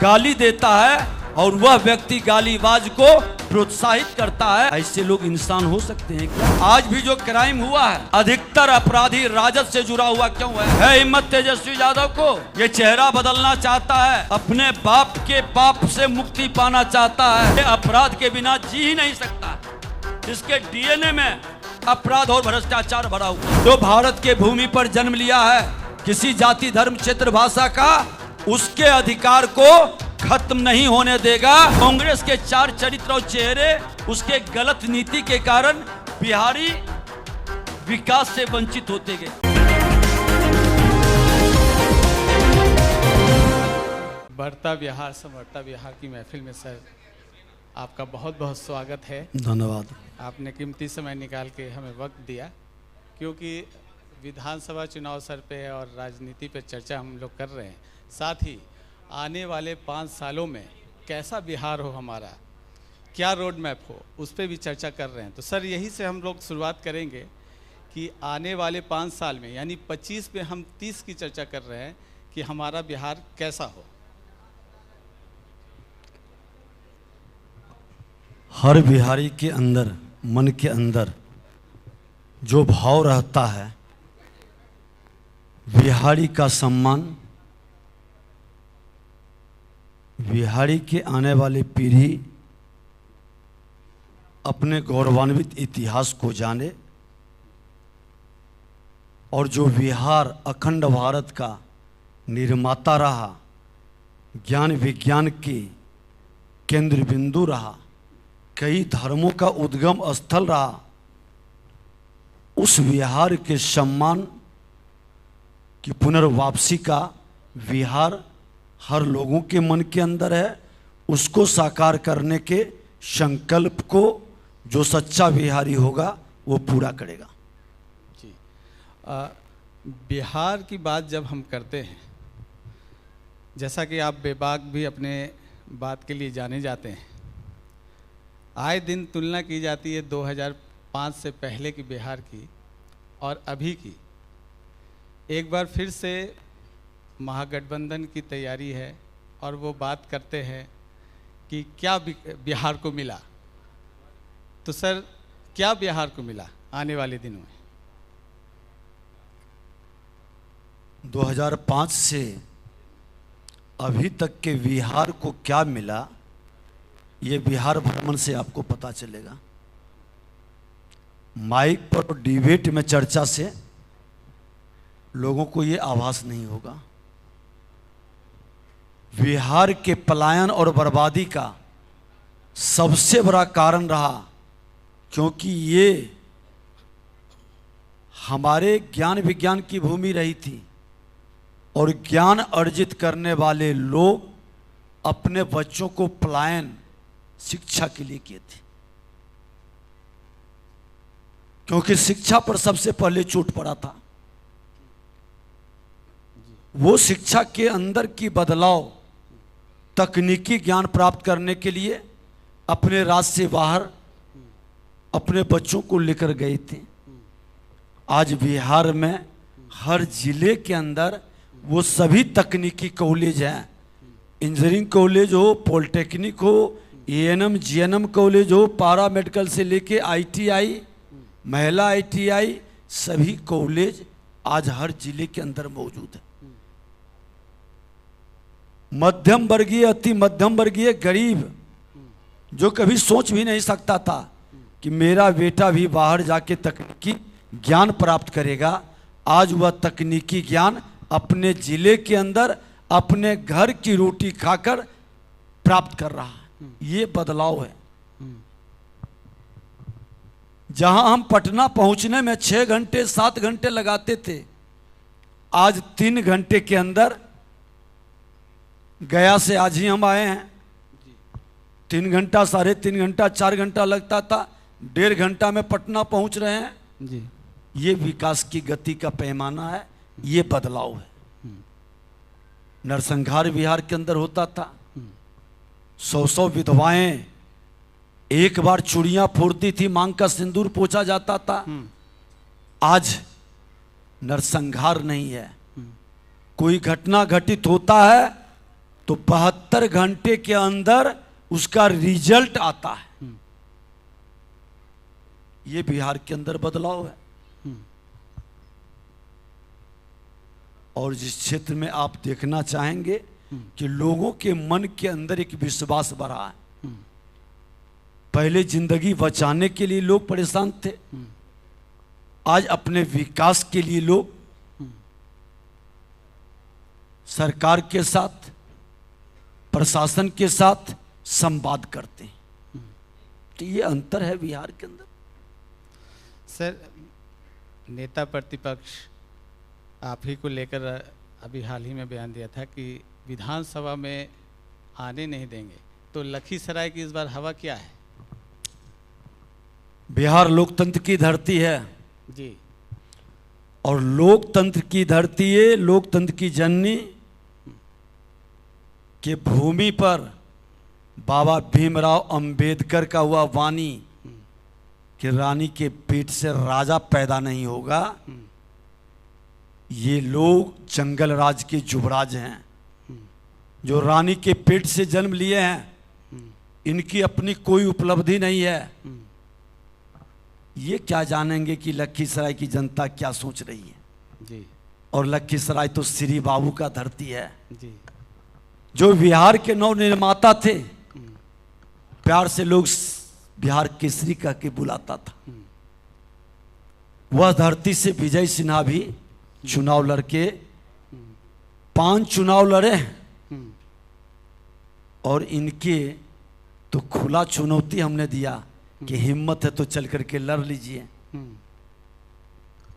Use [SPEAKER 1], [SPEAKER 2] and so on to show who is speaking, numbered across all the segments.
[SPEAKER 1] गाली देता है और वह व्यक्ति गालीबाज को प्रोत्साहित करता है, ऐसे लोग इंसान हो सकते हैं क्या? आज भी जो क्राइम हुआ है, अधिकतर अपराधी राजद से जुड़ा हुआ क्यों है हिम्मत तेजस्वी यादव को ये चेहरा बदलना चाहता है, अपने बाप के पाप से मुक्ति पाना चाहता है, ये अपराध के बिना जी ही नहीं सकता, इसके डीएनए में अपराध और भ्रष्टाचार भरा हुआ। जो भारत के भूमि पर जन्म लिया है किसी जाति धर्म क्षेत्र भाषा का, उसके अधिकार को खत्म नहीं होने देगा। कांग्रेस के 4 चरित्र और चेहरे उसके गलत नीति के कारण बिहारी विकास से वंचित होते गए।
[SPEAKER 2] बढ़ता बिहार संवरता बिहार की महफिल में सर आपका बहुत बहुत स्वागत है।
[SPEAKER 1] धन्यवाद।
[SPEAKER 2] आपने कीमती समय निकाल के हमें वक्त दिया, क्योंकि विधानसभा चुनाव सर पे और राजनीति पे चर्चा हम लोग कर रहे हैं। साथ ही आने वाले 5 सालों में कैसा बिहार हो हमारा, क्या रोड मैप हो, उस पर भी चर्चा कर रहे हैं। तो सर यही से हम लोग शुरुआत करेंगे कि आने वाले 5 साल में यानी 25 में हम 30 की चर्चा कर रहे हैं कि हमारा बिहार कैसा हो।
[SPEAKER 1] हर बिहारी के अंदर, मन के अंदर जो भाव रहता है, बिहारी का सम्मान, बिहारी के आने वाली पीढ़ी अपने गौरवान्वित इतिहास को जाने और जो बिहार अखंड भारत का निर्माता रहा, ज्ञान विज्ञान के केंद्र बिंदु रहा, कई धर्मों का उद्गम स्थल रहा, उस बिहार के सम्मान की पुनर्वापसी का बिहार हर लोगों के मन के अंदर है। उसको साकार करने के संकल्प को जो सच्चा बिहारी होगा वो पूरा करेगा।
[SPEAKER 2] जी, बिहार की बात जब हम करते हैं, जैसा कि आप बेबाक भी अपने बात के लिए जाने जाते हैं, आए दिन तुलना की जाती है 2005 से पहले की बिहार की और अभी की। एक बार फिर से महागठबंधन की तैयारी है और वो बात करते हैं कि क्या बिहार को मिला। तो सर क्या बिहार को मिला आने वाले दिनों में?
[SPEAKER 1] 2005 से अभी तक के बिहार को क्या मिला, ये बिहार भ्रमण से आपको पता चलेगा। माइक पर डिबेट में चर्चा से लोगों को ये आभास नहीं होगा। बिहार के पलायन और बर्बादी का सबसे बड़ा कारण रहा, क्योंकि ये हमारे ज्ञान विज्ञान की भूमि रही थी और ज्ञान अर्जित करने वाले लोग अपने बच्चों को पलायन शिक्षा के लिए किए थे, क्योंकि शिक्षा पर सबसे पहले चोट पड़ा था। वो शिक्षा के अंदर की बदलाव तकनीकी ज्ञान प्राप्त करने के लिए अपने राज्य से बाहर अपने बच्चों को लेकर गए थे। आज बिहार में हर जिले के अंदर वो सभी तकनीकी कॉलेज हैं, इंजीनियरिंग कॉलेज हो, पॉलिटेक्निक हो, एएनएम जीएनएम कॉलेज हो, पारा मेडिकल से लेके आईटीआई, महिला आईटीआई, सभी कॉलेज आज हर जिले के अंदर मौजूद है। मध्यम वर्गीय, अति मध्यम वर्गीय, गरीब जो कभी सोच भी नहीं सकता था कि मेरा बेटा भी बाहर जाके तकनीकी ज्ञान प्राप्त करेगा, आज वह तकनीकी ज्ञान अपने जिले के अंदर अपने घर की रोटी खाकर प्राप्त कर रहा है। ये बदलाव है। जहां हम पटना पहुंचने में 6 घंटे 7 घंटे लगाते थे, आज 3 घंटे के अंदर, गया से आज ही हम आए हैं, 3 घंटा, 3.5 घंटा, 4 घंटा लगता था, 1.5 घंटा में पटना पहुंच रहे हैं जी। ये विकास की गति का पैमाना है, ये बदलाव है। नरसंहार बिहार के अंदर होता था, 100 विधवाएं एक बार चूड़ियां फोड़ती थी, मांग का सिंदूर पोंछा जाता था। आज नरसंहार नहीं है, कोई घटना घटित होता है तो 72 घंटे के अंदर उसका रिजल्ट आता है। ये बिहार के अंदर बदलाव है। और जिस क्षेत्र में आप देखना चाहेंगे कि लोगों के मन के अंदर एक विश्वास बढ़ा है। पहले जिंदगी बचाने के लिए लोग परेशान थे, आज अपने विकास के लिए लोग सरकार के साथ, प्रशासन के साथ संवाद करते हैं। तो ये अंतर है बिहार के अंदर।
[SPEAKER 2] सर, नेता प्रतिपक्ष आप ही को लेकर अभी हाल ही में बयान दिया था कि विधानसभा में आने नहीं देंगे, तो लखीसराय की इस बार हवा क्या है?
[SPEAKER 1] बिहार लोकतंत्र की धरती है
[SPEAKER 2] जी,
[SPEAKER 1] और लोकतंत्र की धरती है, लोकतंत्र की जननी के भूमि पर बाबा भीमराव अंबेडकर का हुआ वाणी कि रानी के पेट से राजा पैदा नहीं होगा। ये लोग जंगल राज के युवराज हैं जो रानी के पेट से जन्म लिए हैं। इनकी अपनी कोई उपलब्धि नहीं है। ये क्या जानेंगे कि लखीसराय की जनता क्या सोच रही है
[SPEAKER 2] जी।
[SPEAKER 1] और लखीसराय तो श्री बाबू का धरती है
[SPEAKER 2] जी,
[SPEAKER 1] जो बिहार के नव निर्माता थे। प्यार से लोग बिहार केसरी कह के बुलाता था। वह धरती से विजय सिन्हा भी चुनाव लड़के 5 चुनाव लड़े और इनके तो खुला चुनौती हमने दिया कि हिम्मत है तो चल करके लड़ लीजिए।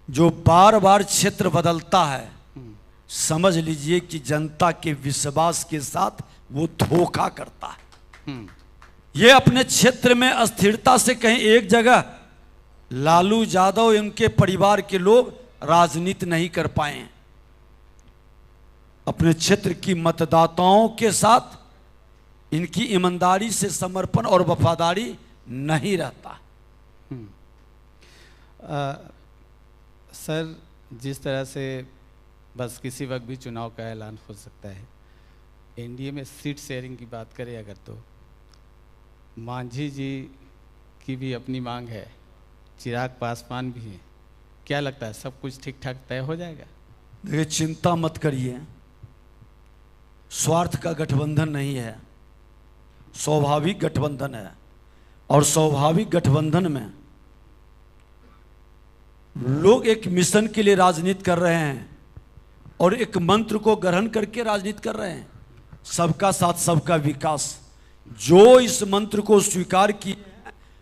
[SPEAKER 1] जो बार बार क्षेत्र बदलता है, समझ लीजिए कि जनता के विश्वास के साथ वो धोखा करता है। ये अपने क्षेत्र में अस्थिरता से कहीं एक जगह लालू यादव इनके परिवार के लोग राजनीति नहीं कर पाए। अपने क्षेत्र की मतदाताओं के साथ इनकी ईमानदारी से समर्पण और वफादारी नहीं रहता।
[SPEAKER 2] सर, जिस तरह से बस किसी वक्त भी चुनाव का ऐलान हो सकता है, एनडीए में सीट शेयरिंग की बात करें अगर, तो मांझी जी की भी अपनी मांग है, चिराग पासवान भी है। क्या लगता है सब कुछ ठीक ठाक तय हो जाएगा?
[SPEAKER 1] देखिए, चिंता मत करिए, स्वार्थ का गठबंधन नहीं है, स्वाभाविक गठबंधन है। और स्वाभाविक गठबंधन में लोग एक मिशन के लिए राजनीति कर रहे हैं और एक मंत्र को ग्रहण करके राजनीति कर रहे हैं, सबका साथ सबका विकास। जो इस मंत्र को स्वीकार किए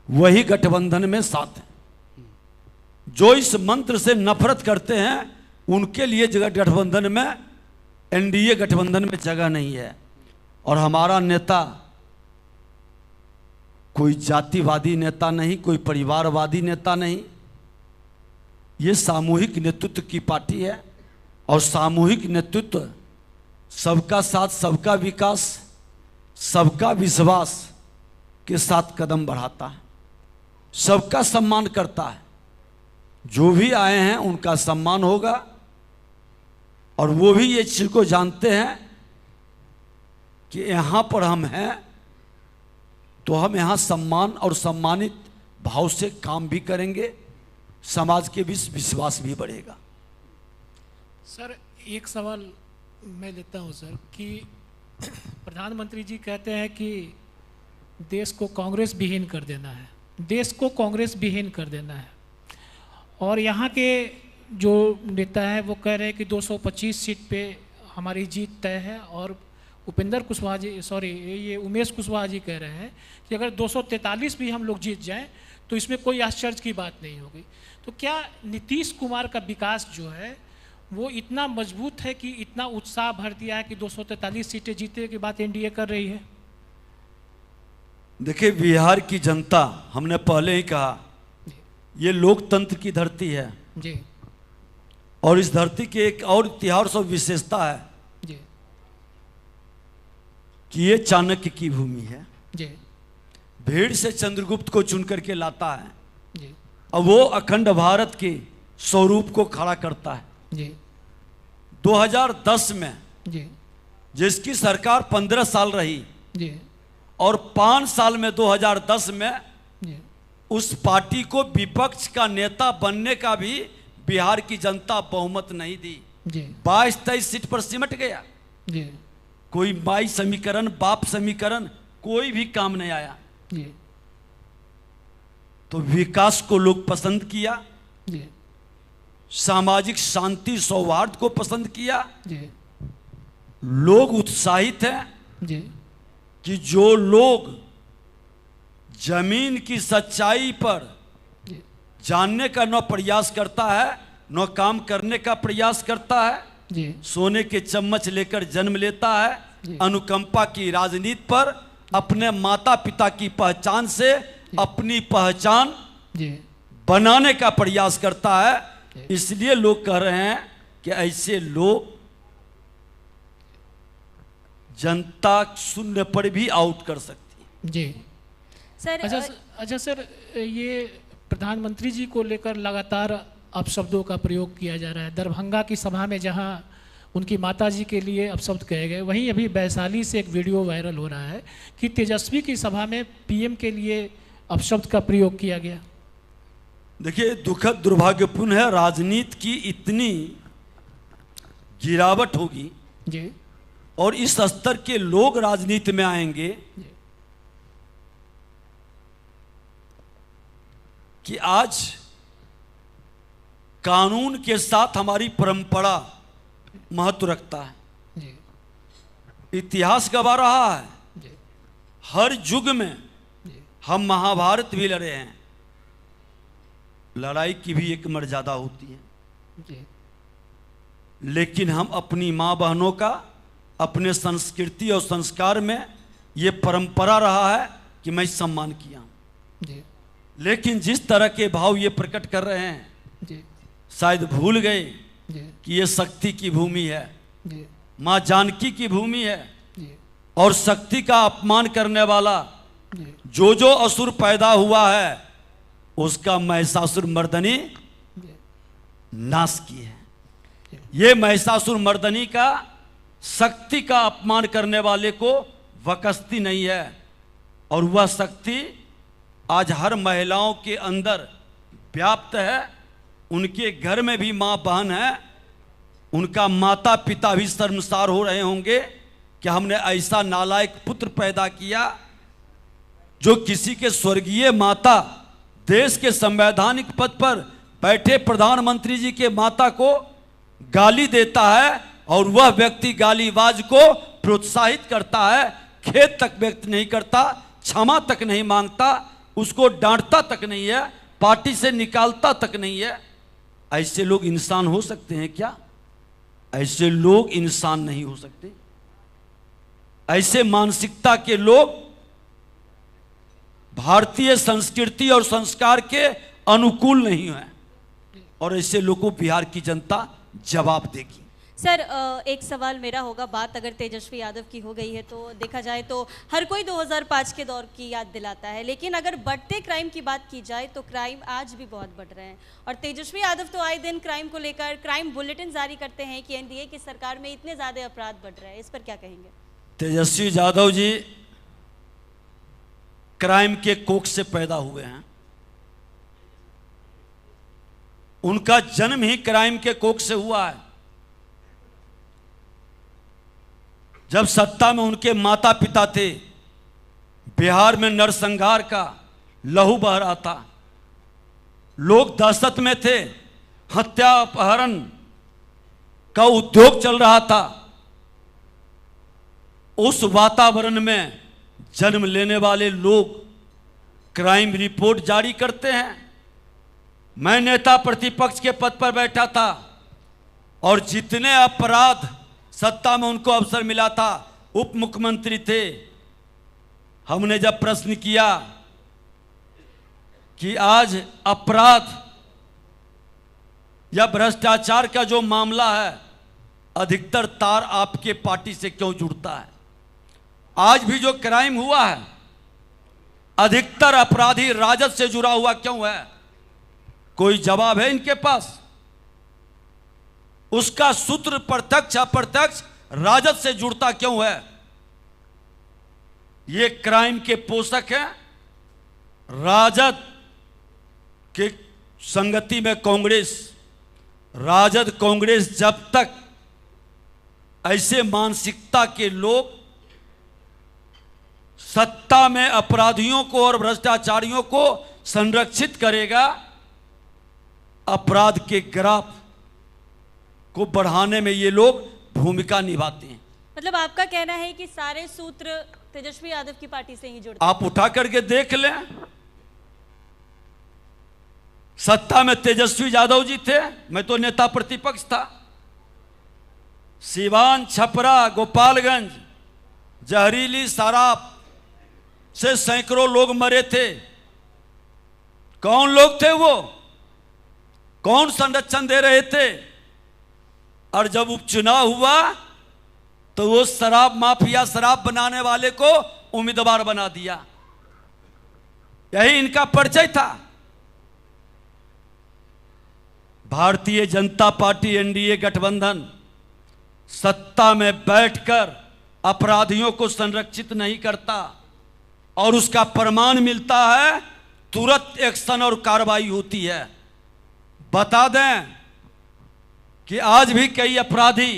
[SPEAKER 1] वही गठबंधन में साथ है। जो इस मंत्र से नफरत करते हैं उनके लिए जगह गठबंधन में, एनडीए गठबंधन में जगह नहीं है। और हमारा नेता कोई जातिवादी नेता नहीं, कोई परिवारवादी नेता नहीं, ये सामूहिक नेतृत्व की पार्टी है। और सामूहिक नेतृत्व सबका साथ सबका विकास, सबका विश्वास के साथ कदम बढ़ाता है, सबका सम्मान करता है। जो भी आए हैं उनका सम्मान होगा और वो भी ये चीज को जानते हैं कि यहाँ पर हम हैं तो हम यहाँ सम्मान और सम्मानित भाव से काम भी करेंगे, समाज के बीच विश्वास भी बढ़ेगा।
[SPEAKER 3] सर, एक सवाल मैं लेता हूँ सर कि प्रधानमंत्री जी कहते हैं कि देश को कांग्रेस विहीन कर देना है, देश को कांग्रेस विहीन कर देना है। और यहाँ के जो नेता है वो कह रहे हैं कि 225 सीट पे हमारी जीत तय है। और उपेंद्र कुशवाहा जी, ये उमेश कुशवाहा जी कह रहे हैं कि अगर 243 भी हम लोग जीत जाएं तो इसमें कोई आश्चर्य की बात नहीं होगी। तो क्या नीतीश कुमार का विकास जो है वो इतना मजबूत है कि इतना उत्साह भर दिया है कि 243 सीटें जीतने की बात एनडीए कर रही है?
[SPEAKER 1] देखिए, बिहार की जनता, हमने पहले ही कहा, ये लोकतंत्र की धरती है
[SPEAKER 3] जी।
[SPEAKER 1] और इस धरती की एक और इतिहास और विशेषता है
[SPEAKER 3] जी
[SPEAKER 1] कि ये चाणक्य की भूमि है।
[SPEAKER 3] जी
[SPEAKER 1] भीड़ से चंद्रगुप्त को चुन करके लाता है
[SPEAKER 3] जी
[SPEAKER 1] और वो अखंड भारत के स्वरूप को खड़ा करता है।
[SPEAKER 3] जी
[SPEAKER 1] 2010 में
[SPEAKER 3] जी
[SPEAKER 1] जिसकी सरकार 15 साल रही
[SPEAKER 3] जी
[SPEAKER 1] और 5 साल में 2010 में
[SPEAKER 3] जी
[SPEAKER 1] उस पार्टी को विपक्ष का नेता बनने का भी बिहार की जनता बहुमत नहीं दी।
[SPEAKER 3] जी
[SPEAKER 1] 22-23 सीट पर सिमट गया।
[SPEAKER 3] जी
[SPEAKER 1] कोई माई समीकरण, बाप समीकरण, कोई भी काम नहीं आया।
[SPEAKER 3] जी
[SPEAKER 1] तो विकास को लोग पसंद किया,
[SPEAKER 3] जी
[SPEAKER 1] सामाजिक शांति सौहार्द को पसंद किया।
[SPEAKER 3] जी
[SPEAKER 1] लोग उत्साहित हैं
[SPEAKER 3] जी
[SPEAKER 1] कि जो लोग जमीन की सच्चाई पर
[SPEAKER 3] जी
[SPEAKER 1] जानने का न प्रयास करता है न काम करने का प्रयास करता है,
[SPEAKER 3] जी
[SPEAKER 1] सोने के चम्मच लेकर जन्म लेता है,
[SPEAKER 3] जी।
[SPEAKER 1] अनुकंपा की राजनीति पर अपने माता पिता की पहचान से अपनी पहचान
[SPEAKER 3] जी
[SPEAKER 1] बनाने का प्रयास करता है।
[SPEAKER 3] जी।
[SPEAKER 1] इसलिए लोग कह रहे हैं कि ऐसे लोग जनता शून्य पर भी आउट कर सकती है।
[SPEAKER 3] जी
[SPEAKER 4] सर
[SPEAKER 3] अच्छा सर, ये प्रधानमंत्री जी को लेकर लगातार अपशब्दों का प्रयोग किया जा रहा है। दरभंगा की सभा में जहां उनकी माता जी के लिए अपशब्द कहे गए, वहीं अभी वैशाली से एक वीडियो वायरल हो रहा है कि तेजस्वी की सभा में पीएम के लिए अपशब्द का प्रयोग किया गया।
[SPEAKER 1] देखिए, दुखद दुर्भाग्यपूर्ण है, राजनीति की इतनी गिरावट होगी
[SPEAKER 3] जी
[SPEAKER 1] और इस स्तर के लोग राजनीति में आएंगे
[SPEAKER 3] जी
[SPEAKER 1] कि आज कानून के साथ हमारी परंपरा महत्व रखता है।
[SPEAKER 3] जी
[SPEAKER 1] इतिहास गवा रहा है,
[SPEAKER 3] जी
[SPEAKER 1] हर युग में
[SPEAKER 3] जी
[SPEAKER 1] हम महाभारत भी लड़े हैं। लड़ाई की भी एक मर्यादा होती है,
[SPEAKER 3] जी
[SPEAKER 1] लेकिन हम अपनी माँ बहनों का अपने संस्कृति और संस्कार में ये परंपरा रहा है कि मैं सम्मान किया हूं।
[SPEAKER 3] जी
[SPEAKER 1] लेकिन जिस तरह के भाव ये प्रकट कर रहे हैं,
[SPEAKER 3] जी
[SPEAKER 1] शायद भूल गए
[SPEAKER 3] जी
[SPEAKER 1] कि ये शक्ति की भूमि है,
[SPEAKER 3] जी
[SPEAKER 1] माँ जानकी की भूमि है
[SPEAKER 3] जी
[SPEAKER 1] और शक्ति का अपमान करने वाला
[SPEAKER 3] जी
[SPEAKER 1] जो असुर पैदा हुआ है उसका महिषासुर मर्दनी
[SPEAKER 3] जी
[SPEAKER 1] नाश की है। ये महिषासुर मर्दनी का शक्ति का अपमान करने वाले को वकस्ती नहीं है और वह शक्ति आज हर महिलाओं के अंदर व्याप्त है। उनके घर में भी माँ बहन है, उनका माता पिता भी शर्मसार हो रहे होंगे कि हमने ऐसा नालायक पुत्र पैदा किया जो किसी के स्वर्गीय माता, देश के संवैधानिक पद पर बैठे प्रधानमंत्री जी के माता को गाली देता है और वह व्यक्ति गालीबाज को प्रोत्साहित करता है, खेद तक व्यक्त नहीं करता, क्षमा तक नहीं मांगता, उसको डांटता तक नहीं है, पार्टी से निकालता तक नहीं है। ऐसे लोग इंसान हो सकते हैं क्या? ऐसे लोग इंसान नहीं हो सकते। ऐसे मानसिकता के लोग भारतीय संस्कृति और संस्कार के अनुकूल नहीं हैं और ऐसे लोगों को बिहार की जनता जवाब देगी।
[SPEAKER 4] सर एक सवाल मेरा होगा, बात अगर तेजस्वी यादव की हो गई है तो देखा जाए तो हर कोई 2005 के दौर की याद दिलाता है, लेकिन अगर बढ़ते क्राइम की बात की जाए तो क्राइम आज भी बहुत बढ़ रहे हैं और तेजस्वी यादव तो आए दिन क्राइम को लेकर क्राइम बुलेटिन जारी करते हैं कि एनडीए की सरकार में इतने ज़्यादा अपराध बढ़ रहे हैं। इस पर क्या कहेंगे?
[SPEAKER 1] तेजस्वी यादव जी क्राइम के कोख से पैदा हुए हैं, उनका जन्म ही क्राइम के कोख से हुआ है। जब सत्ता में उनके माता पिता थे, बिहार में नरसंहार का लहू बह रहा था, लोग दहशत में थे, हत्या अपहरण का उद्योग चल रहा था। उस वातावरण में जन्म लेने वाले लोग क्राइम रिपोर्ट जारी करते हैं। मैं नेता प्रतिपक्ष के पद पर बैठा था और जितने अपराध सत्ता में उनको अवसर मिला था, उप मुख्यमंत्री थे, हमने जब प्रश्न किया कि आज अपराध या भ्रष्टाचार का जो मामला है अधिकतर तार आपके पार्टी से क्यों जुड़ता है, आज भी जो क्राइम हुआ है अधिकतर अपराधी राजद से जुड़ा हुआ क्यों है? कोई जवाब है इनके पास? उसका सूत्र प्रत्यक्ष अप्रत्यक्ष राजद से जुड़ता क्यों है? ये क्राइम के पोषक हैं। राजद के संगति में कांग्रेस, राजद कांग्रेस जब तक ऐसे मानसिकता के लोग सत्ता में अपराधियों को और भ्रष्टाचारियों को संरक्षित करेगा, अपराध के ग्राफ को बढ़ाने में ये लोग भूमिका निभाते हैं।
[SPEAKER 4] मतलब आपका कहना है कि सारे सूत्र तेजस्वी यादव की पार्टी से ही जुड़ते
[SPEAKER 1] आप उठा करके देख लें, सत्ता में तेजस्वी यादव जी थे, मैं तो नेता प्रतिपक्ष था। सिवान, छपरा, गोपालगंज जहरीली शराब से सैकड़ों लोग मरे थे। कौन लोग थे वो? कौन संरक्षण दे रहे थे? और जब उपचुनाव हुआ तो वो शराब माफिया, शराब बनाने वाले को उम्मीदवार बना दिया। यही इनका परिचय था। भारतीय जनता पार्टी एनडीए गठबंधन सत्ता में बैठकर अपराधियों को संरक्षित नहीं करता, और उसका प्रमाण मिलता है, तुरंत एक्शन और कार्रवाई होती है। बता दें कि आज भी कई अपराधी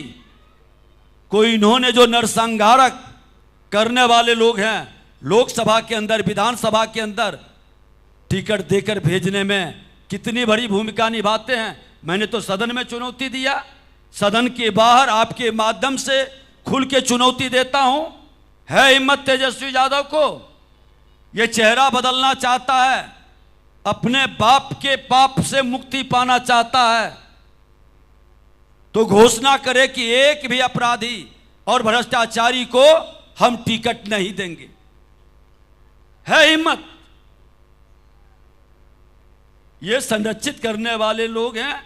[SPEAKER 1] को इन्होंने जो नरसंहारक करने वाले लोग हैं, लोकसभा के अंदर, विधानसभा के अंदर टिकट देकर भेजने में कितनी बड़ी भूमिका निभाते हैं। मैंने तो सदन में चुनौती दिया, सदन के बाहर आपके माध्यम से खुल के चुनौती देता हूं। है हिम्मत तेजस्वी यादव को? ये चेहरा बदलना चाहता है, अपने बाप के पाप से मुक्ति पाना चाहता है, तो घोषणा करे कि एक भी अपराधी और भ्रष्टाचारी को हम टिकट नहीं देंगे। है हिम्मत? ये संरक्षित करने वाले लोग हैं।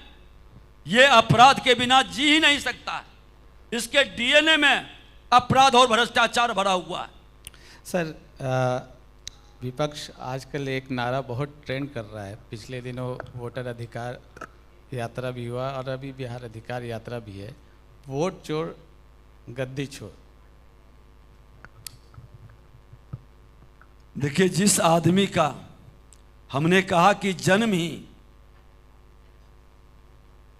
[SPEAKER 1] ये अपराध के बिना जी ही नहीं सकता। इसके डीएनए में अपराध और भ्रष्टाचार भरा हुआ है।
[SPEAKER 2] सर, विपक्ष आजकल एक नारा बहुत ट्रेंड कर रहा है। पिछले दिनों वोटर अधिकार यात्रा भी हुआ और अभी बिहार अधिकार यात्रा भी है। वोट चोर गद्दी छोर।
[SPEAKER 1] देखिए, जिस आदमी का हमने कहा कि जन्म ही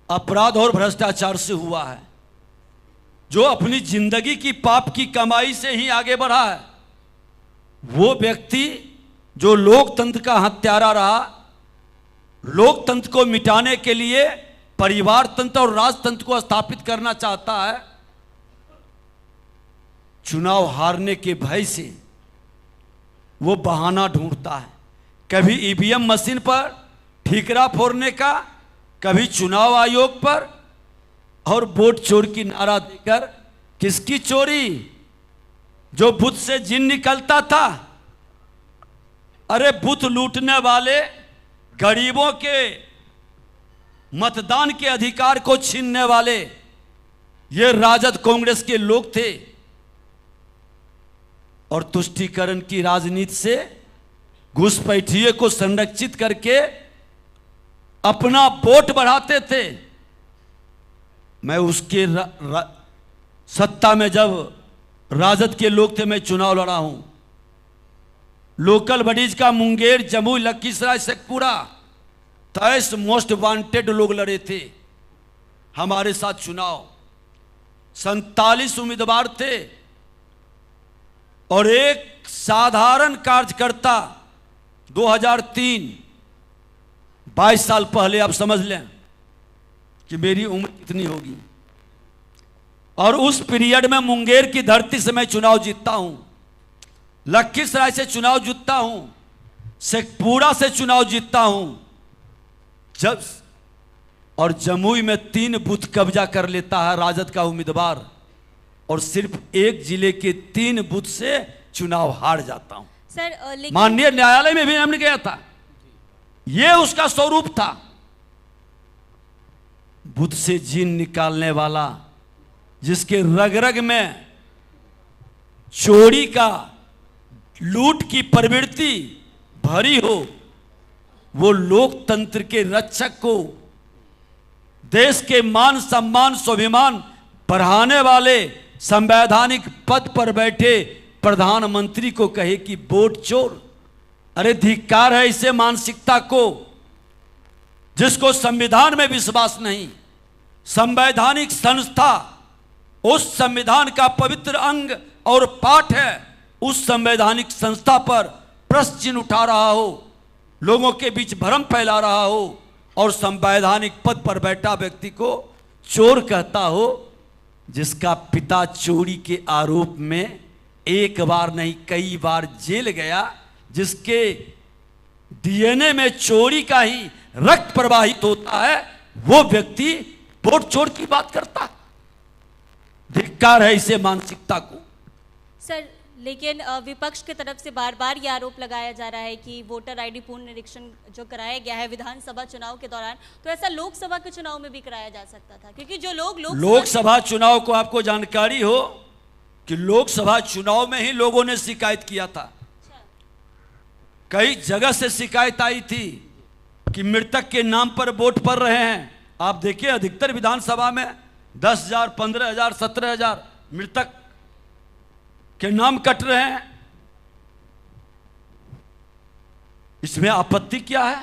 [SPEAKER 1] अपराध और भ्रष्टाचार से हुआ है, जो अपनी जिंदगी की पाप की कमाई से ही आगे बढ़ा है, वो व्यक्ति जो लोकतंत्र का हत्यारा रहा, लोकतंत्र को मिटाने के लिए परिवार तंत्र और राजतंत्र को स्थापित करना चाहता है, चुनाव हारने के भय से वो बहाना ढूंढता है। कभी ईवीएम मशीन पर ठीकरा फोड़ने का, कभी चुनाव आयोग पर, और वोट चोर की नारा देकर किसकी चोरी? जो बुथ से जिन निकलता था। अरे बुथ लूटने वाले गरीबों के मतदान के अधिकार को छीनने वाले ये राजद कांग्रेस के लोग थे, और तुष्टीकरण की राजनीति से घुसपैठिए को संरक्षित करके अपना वोट बढ़ाते थे। मैं उसके सत्ता में जब राजद के लोग थे, मैं चुनाव लड़ा हूं। लोकल बॉडीज का मुंगेर, जमुई, लखीसराय, शेखपुरा 23 मोस्ट वांटेड लोग लड़े थे हमारे साथ चुनाव। 47 उम्मीदवार थे और एक साधारण कार्यकर्ता। 2003, 22 साल पहले, आप समझ लें कि मेरी उम्र कितनी होगी। और उस पीरियड में मुंगेर की धरती से मैं चुनाव जीतता हूं, लखीसराय से चुनाव जीतता हूं, शेखपुरा से चुनाव जीतता हूं। जब और जमुई में 3 बूथ कब्जा कर लेता है राजद का उम्मीदवार, और सिर्फ एक जिले के 3 बूथ से चुनाव हार जाता हूं।
[SPEAKER 4] सर लेकिन
[SPEAKER 1] माननीय न्यायालय में भी हमने गया था। यह उसका स्वरूप था। बुद्ध से जीन निकालने वाला, जिसके रग रग में चोरी का, लूट की प्रवृत्ति भरी हो, वो लोकतंत्र के रक्षक को, देश के मान सम्मान स्वाभिमान बढ़ाने वाले संवैधानिक पद पर बैठे प्रधानमंत्री को कहे कि वोट चोर। अरे धिक्कार है इसे मानसिकता को, जिसको संविधान में विश्वास नहीं। संवैधानिक संस्था उस संविधान का पवित्र अंग और पाठ है, उस संवैधानिक संस्था पर प्रश्न चिन्ह उठा रहा हो, लोगों के बीच भ्रम फैला रहा हो और संवैधानिक पद पर बैठा व्यक्ति को चोर कहता हो, जिसका पिता चोरी के आरोप में एक बार नहीं कई बार जेल गया, जिसके डीएनए में चोरी का ही रक्त प्रवाहित होता है, वो व्यक्ति वोट चोर की बात करता है। धिक्कार है इसे मानसिकता को।
[SPEAKER 4] सर लेकिन विपक्ष की तरफ से बार बार ये आरोप लगाया जा रहा है कि वोटर आईडी पूर्ण निरीक्षण जो कराया गया है विधानसभा चुनाव के दौरान, तो ऐसा लोकसभा के चुनाव में भी कराया जा सकता था, क्योंकि जो लोग
[SPEAKER 1] लोकसभा चुनाव को आपको जानकारी हो कि लोकसभा चुनाव में ही लोगों ने शिकायत किया था। कई जगह से शिकायत आई थी कि मृतक के नाम पर वोट पड़ रहे हैं। आप देखिए अधिकतर विधानसभा में 10,000, 15,000, 17,000 मृतक के नाम कट रहे हैं। इसमें आपत्ति क्या है?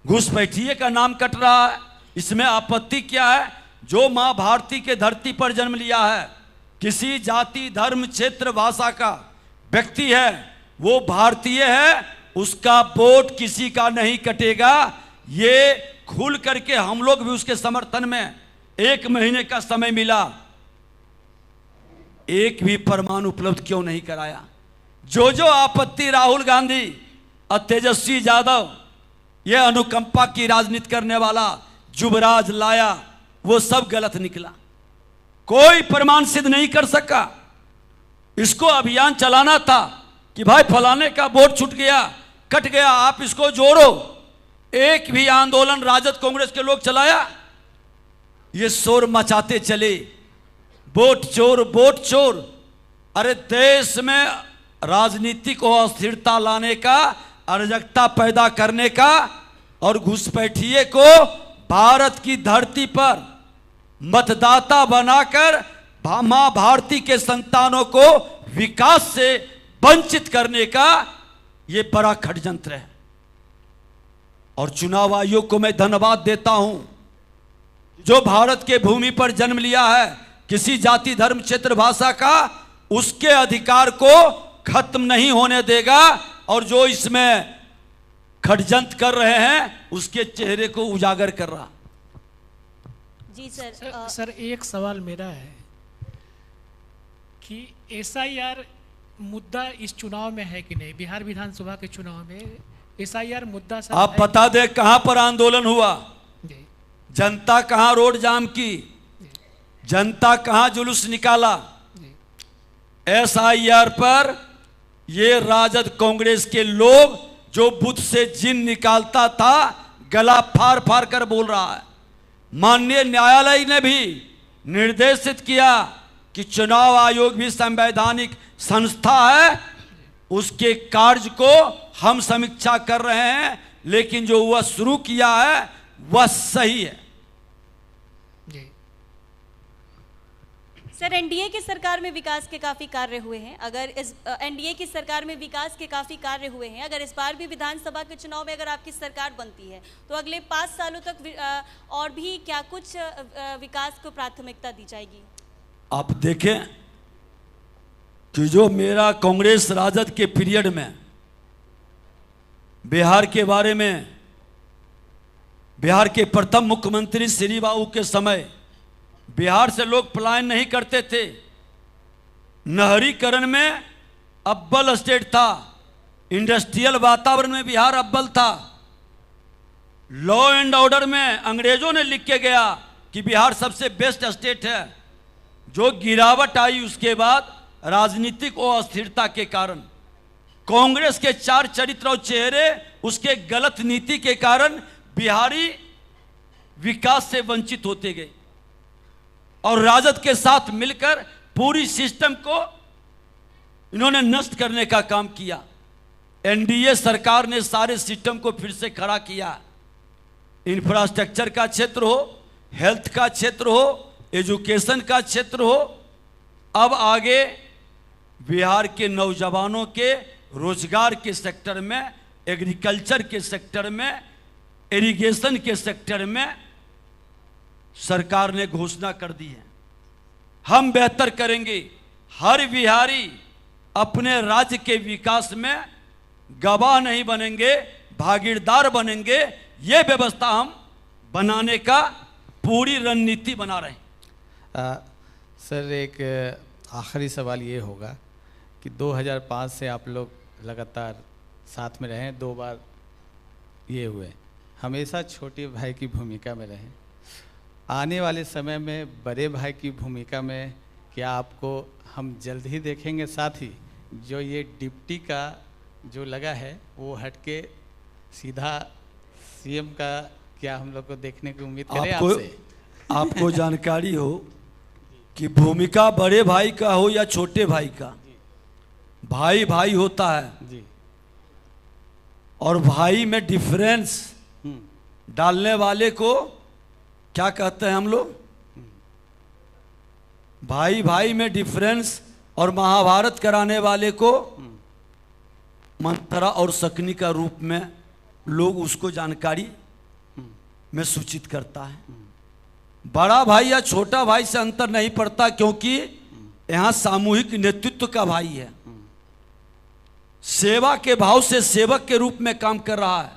[SPEAKER 1] घुसपैठिए का नाम कट रहा है, इसमें आपत्ति क्या है? जो मां भारती के धरती पर जन्म लिया है, किसी जाति धर्म क्षेत्र भाषा का व्यक्ति है, वो भारतीय है, उसका वोट किसी का नहीं कटेगा। ये खुल करके हम लोग भी उसके समर्थन में 1 महीने का समय मिला, एक भी प्रमाण उपलब्ध क्यों नहीं कराया? जो आपत्ति राहुल गांधी और तेजस्वी यादव, ये अनुकंपा की राजनीति करने वाला जुबराज लाया, वो सब गलत निकला, कोई प्रमाण सिद्ध नहीं कर सका। इसको अभियान चलाना था कि भाई फलाने का वोट छूट गया, कट गया, आप इसको जोड़ो। एक भी आंदोलन राजद कांग्रेस के लोग चलाया? ये शोर मचाते चले, वोट चोर वोट चोर। अरे देश में राजनीतिक अस्थिरता लाने का, अराजकता पैदा करने का और घुसपैठिए को भारत की धरती पर मतदाता बनाकर मां भारती के संतानों को विकास से वंचित करने का ये बड़ा षड्यंत्र है। और चुनाव आयोग को मैं धन्यवाद देता हूं, जो भारत के भूमि पर जन्म लिया है, किसी जाति धर्म क्षेत्र भाषा का, उसके अधिकार को खत्म नहीं होने देगा। और जो इसमें षड्यंत्र कर रहे हैं उसके चेहरे को उजागर कर रहा।
[SPEAKER 4] जी
[SPEAKER 3] सर एक सवाल मेरा है कि एसआईआर मुद्दा इस चुनाव में है कि नहीं? बिहार विधानसभा के चुनाव में एसआईआर मुद्दा सर
[SPEAKER 1] आप बता दे कहां पर आंदोलन हुआ,
[SPEAKER 3] जी।
[SPEAKER 1] जनता कहां रोड जाम की, जनता कहां जुलूस निकाला? एसआईआर पर ये राजद कांग्रेस के लोग, जो बुथ से जिन निकालता था, गला फाड़ फाड़ कर बोल रहा है। माननीय न्यायालय ने भी निर्देशित किया कि चुनाव आयोग भी संवैधानिक संस्था है, उसके कार्य को हम समीक्षा कर रहे हैं, लेकिन जो वह शुरू किया है वह सही है।
[SPEAKER 3] जी।
[SPEAKER 4] सर एनडीए की सरकार में विकास के काफी कार्य हुए हैं। अगर इस एनडीए की सरकार में विकास के काफी कार्य हुए हैं, अगर इस बार भी विधानसभा के चुनाव में अगर आपकी सरकार बनती है तो अगले 5 सालों तक और भी क्या कुछ विकास को प्राथमिकता दी जाएगी?
[SPEAKER 1] आप देखें कि जो मेरा कांग्रेस राजद के पीरियड में बिहार के बारे में, बिहार के प्रथम मुख्यमंत्री श्री बाबू के समय बिहार से लोग पलायन नहीं करते थे। नहरीकरण में अव्वल स्टेट था, इंडस्ट्रियल वातावरण में बिहार अव्वल था, लॉ एंड ऑर्डर में अंग्रेजों ने लिख के गया कि बिहार सबसे बेस्ट स्टेट है। जो गिरावट आई उसके बाद राजनीतिक अस्थिरता के कारण, कांग्रेस के 4 चरित्र और चेहरे, उसके गलत नीति के कारण बिहारी विकास से वंचित होते गए और राजद के साथ मिलकर पूरी सिस्टम को इन्होंने नष्ट करने का काम किया। एनडीए सरकार ने सारे सिस्टम को फिर से खड़ा किया। इंफ्रास्ट्रक्चर का क्षेत्र हो, हेल्थ का क्षेत्र हो, एजुकेशन का क्षेत्र हो, अब आगे बिहार के नौजवानों के रोजगार के सेक्टर में, एग्रीकल्चर के सेक्टर में, इरिगेशन के सेक्टर में सरकार ने घोषणा कर दी है। हम बेहतर करेंगे। हर बिहारी अपने राज्य के विकास में गवाह नहीं बनेंगे, भागीदार बनेंगे। ये व्यवस्था हम बनाने का पूरी रणनीति बना रहे हैं।
[SPEAKER 2] सर, एक आखिरी सवाल ये होगा कि 2005 से आप लोग लगातार साथ में रहे, 2 बार ये हुए, हमेशा छोटे भाई की भूमिका में रहे। आने वाले समय में बड़े भाई की भूमिका में क्या आपको हम जल्द ही देखेंगे? साथ ही जो ये डिप्टी का जो लगा है वो हट के सीधा सीएम का क्या हम लोग को देखने की उम्मीद करें आपसे?
[SPEAKER 1] आपको जानकारी हो कि भूमिका बड़े भाई का हो या छोटे भाई का, भाई भाई होता है
[SPEAKER 2] जी।
[SPEAKER 1] और भाई में डिफरेंस डालने वाले को क्या कहते हैं हम लोग? भाई भाई में डिफरेंस और महाभारत कराने वाले को मंत्रा और सकनी का रूप में लोग उसको जानकारी में सूचित करता है। बड़ा भाई या छोटा भाई से अंतर नहीं पड़ता, क्योंकि यहाँ सामूहिक नेतृत्व का भाई है। सेवा के भाव से सेवक के रूप में काम कर रहा है,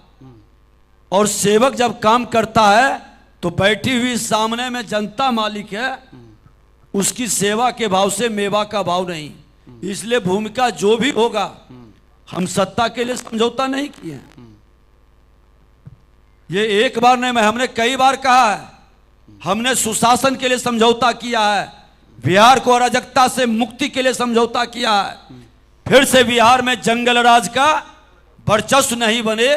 [SPEAKER 1] और सेवक जब काम करता है तो बैठी हुई सामने में जनता मालिक है, उसकी सेवा के भाव से मेवा का भाव नहीं। इसलिए भूमिका जो भी होगा, हम सत्ता के लिए समझौता नहीं किए। ये एक बार नहीं, हमने कई बार कहा है, हमने सुशासन के लिए समझौता किया है, बिहार को अराजकता से मुक्ति के लिए समझौता किया है। फिर से बिहार में जंगल राज का वर्चस्व नहीं बने,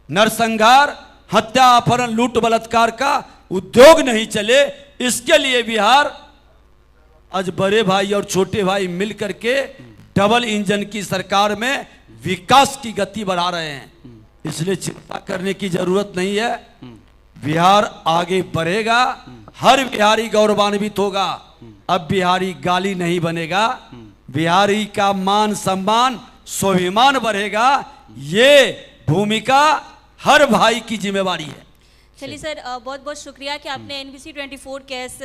[SPEAKER 1] नरसंहार, हत्या, अपहरण, लूट, बलात्कार का उद्योग नहीं चले, इसके लिए बिहार आज बड़े भाई और छोटे भाई मिलकर के डबल इंजन की सरकार में विकास की गति बढ़ा रहे हैं। इसलिए चिंता करने की जरूरत नहीं है। बिहार आगे बढ़ेगा, हर बिहारी गौरवान्वित होगा। अब बिहारी गाली नहीं बनेगा, बिहारी का मान सम्मान स्वाभिमान बढ़ेगा। ये भूमिका हर भाई की जिम्मेवारी है।
[SPEAKER 4] चलिए सर, बहुत बहुत शुक्रिया कि आपने NBC 24 के इस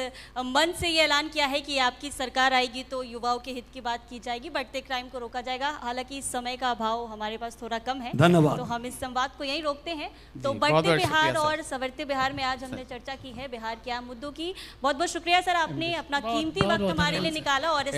[SPEAKER 4] मन से ये ऐलान किया है कि आपकी सरकार आएगी तो युवाओं के हित की बात की जाएगी, बढ़ते क्राइम को रोका जाएगा। हालांकि समय का अभाव हमारे पास थोड़ा कम है,
[SPEAKER 1] धन्यवाद।
[SPEAKER 4] तो हम इस संवाद को यहीं रोकते हैं। तो
[SPEAKER 2] बहुत
[SPEAKER 4] बढ़ते
[SPEAKER 2] बहुत
[SPEAKER 4] बिहार
[SPEAKER 2] शुक्रिया
[SPEAKER 4] और सवरते बिहार में आज हमने चर्चा की है बिहार के आम मुद्दों की। बहुत बहुत शुक्रिया सर, आपने अपना कीमती वक्त हमारे लिए निकाला और इस